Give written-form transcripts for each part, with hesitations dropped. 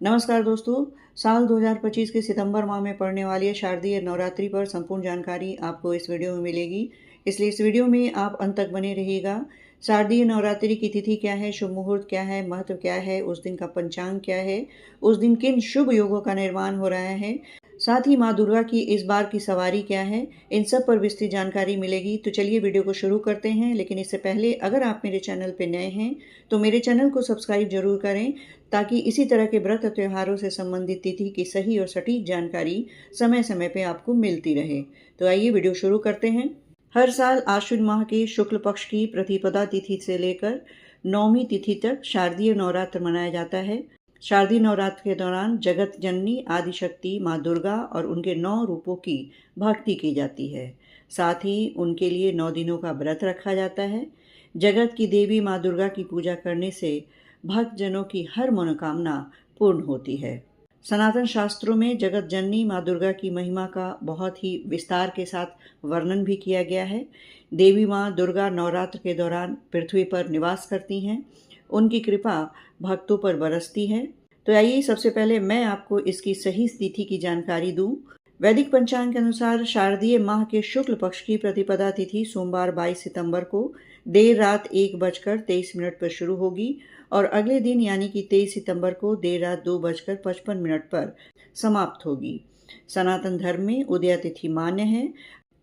नमस्कार दोस्तों। साल 2025 के सितंबर माह में पड़ने वाली शारदीय नवरात्रि पर संपूर्ण जानकारी आपको इस वीडियो में मिलेगी, इसलिए इस वीडियो में आप अंत तक बने रहिएगा। शारदीय नवरात्रि की तिथि क्या है, शुभ मुहूर्त क्या है, महत्व क्या है, उस दिन का पंचांग क्या है, उस दिन किन शुभ योगों का निर्माण हो रहा है, साथ ही माँ दुर्गा की इस बार की सवारी क्या है, इन सब पर विस्तृत जानकारी मिलेगी। तो चलिए वीडियो को शुरू करते हैं। लेकिन इससे पहले अगर आप मेरे चैनल पर नए हैं तो मेरे चैनल को सब्सक्राइब जरूर करें, ताकि इसी तरह के व्रत और त्योहारों से संबंधित तिथि की सही और सटीक जानकारी समय समय पे आपको मिलती रहे। तो आइए वीडियो शुरू करते हैं। हर साल आश्विन माह के शुक्ल पक्ष की प्रतिपदा तिथि से लेकर नौमी तिथि तक शारदीय नवरात्र मनाया जाता है। शारदीय नवरात्र के दौरान जगत जननी आदिशक्ति माँ दुर्गा और उनके 9 रूपों की भक्ति की जाती है। साथ ही उनके लिए 9 दिनों का व्रत रखा जाता है। जगत की देवी माँ दुर्गा की पूजा करने से भक्तजनों की हर मनोकामना पूर्ण होती है। सनातन शास्त्रों में जगत जननी माँ दुर्गा की महिमा का बहुत ही विस्तार के साथ वर्णन भी किया गया है। देवी माँ दुर्गा नवरात्र के दौरान पृथ्वी पर निवास करती हैं। उनकी कृपा भक्तों पर बरसती है। तो आइए सबसे पहले मैं आपको इसकी सही तिथि की जानकारी दूं। वैदिक पंचांग के अनुसार शारदीय माह के शुक्ल पक्ष की प्रतिपदा तिथि सोमवार 22 सितंबर को देर रात 1:23 पर शुरू होगी और अगले दिन यानी कि 23 सितंबर को देर रात 2:55 पर समाप्त होगी। सनातन धर्म में उदया तिथि मान्य है,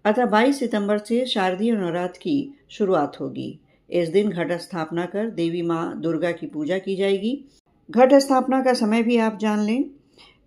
अतः 22 सितंबर से शारदीय नवरात्र की शुरुआत होगी। इस दिन घट स्थापना कर देवी माँ दुर्गा की पूजा की जाएगी। घट स्थापना का समय भी आप जान लें।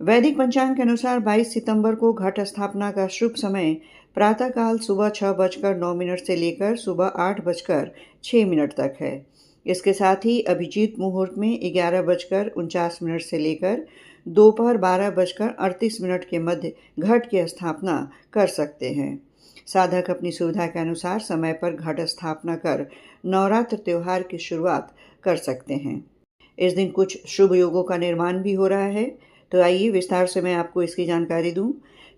वैदिक पंचांग के अनुसार 22 सितंबर को घट स्थापना का शुभ समय प्रातःकाल सुबह 6:09 से लेकर सुबह 8:06 तक है। इसके साथ ही अभिजीत मुहूर्त में 11:49 से लेकर दोपहर 12:38 के मध्य घट की स्थापना कर सकते हैं। साधक अपनी सुविधा के अनुसार समय पर घट स्थापना कर नवरात्र त्योहार की शुरुआत कर सकते हैं। इस दिन कुछ शुभ योगों का निर्माण भी हो रहा है। तो आइए विस्तार से मैं आपको इसकी जानकारी दूं।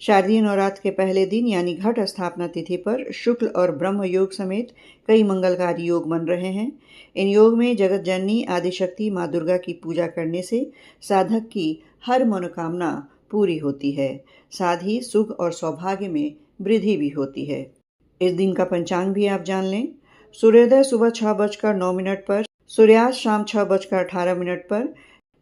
शारदीय नवरात्र के पहले दिन यानी घट स्थापना तिथि पर शुक्ल और ब्रह्म योग समेत कई मंगलकारी योग बन रहे हैं। इन योग में जगत जननी आदिशक्ति माँ दुर्गा की पूजा करने से साधक की हर मनोकामना पूरी होती है। साथ ही सुख और सौभाग्य में वृद्धि भी होती है। इस दिन का पंचांग भी आप जान लें। सूर्योदय सुबह 6:09 पर, सूर्यास्त शाम 6:18 पर,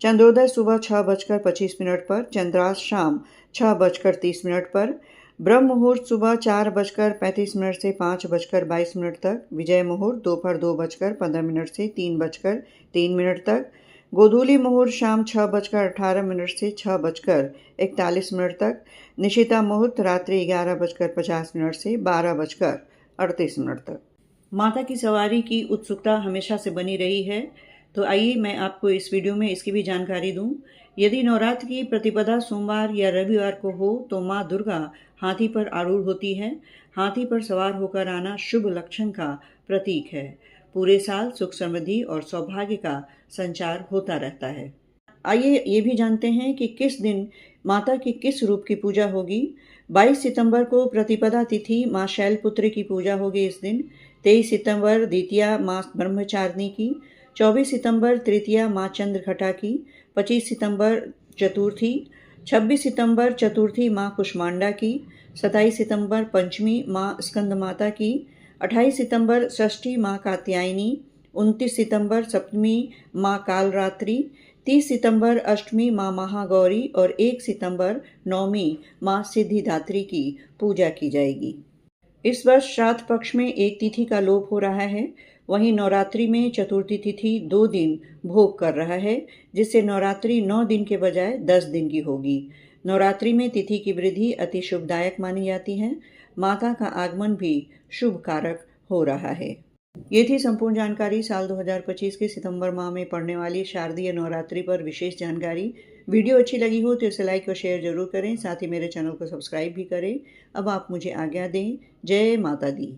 चंद्रोदय सुबह 6:25 पर, चंद्रास्त शाम 6:30 पर, ब्रह्म मुहूर्त सुबह 4:35 से 5:22 तक, विजय मुहूर्त दोपहर 2:15 से 3:03 तक, गोधूली मुहूर्त शाम 6:18 से 6:41 तक, निशिता मुहूर्त रात्रि 11:50 से 12:38 तक। माता की सवारी की उत्सुकता हमेशा से बनी रही है, तो आइए मैं आपको इस वीडियो में इसकी भी जानकारी दूं। यदि नवरात्र की प्रतिपदा सोमवार या रविवार को हो तो माँ दुर्गा हाथी पर आरूढ़ होती है। हाथी पर सवार होकर आना शुभ लक्षण का प्रतीक है। पूरे साल सुख समृद्धि और सौभाग्य का संचार होता रहता है। आइए ये भी जानते हैं कि किस दिन माता की किस रूप की पूजा होगी। 22 सितंबर को प्रतिपदा तिथि माँ शैलपुत्री की पूजा होगी। इस दिन 23 सितंबर द्वितीया माँ ब्रह्मचारिणी की, 24 सितंबर तृतीया माँ चंद्रघटा की, 25 सितंबर चतुर्थी, 26 सितंबर चतुर्थी माँ कुष्मांडा की, 27 सितंबर पंचमी माँ स्कंद माता की, 28 सितंबर षष्ठी माँ कात्यायनी, 29 सितंबर सप्तमी माँ कालरात्रि, 30 सितंबर अष्टमी माँ महागौरी और 1 सितंबर नवमी माँ सिद्धिदात्री की पूजा की जाएगी। इस वर्ष श्राद्ध पक्ष में एक तिथि का लोप हो रहा है। वहीं नवरात्रि में चतुर्थी तिथि 2 दिन भोग कर रहा है, जिससे नवरात्रि 9 दिन के बजाय 10 दिन की होगी। नवरात्रि में तिथि की वृद्धि अति शुभदायक मानी जाती है। माता का आगमन भी शुभ कारक हो रहा है। ये थी संपूर्ण जानकारी साल 2025 के सितंबर माह में पड़ने वाली शारदीय नवरात्रि पर विशेष जानकारी। वीडियो अच्छी लगी हो तो इसे लाइक और शेयर जरूर करें। साथ ही मेरे चैनल को सब्सक्राइब भी करें। अब आप मुझे आज्ञा दें। जय माता दी।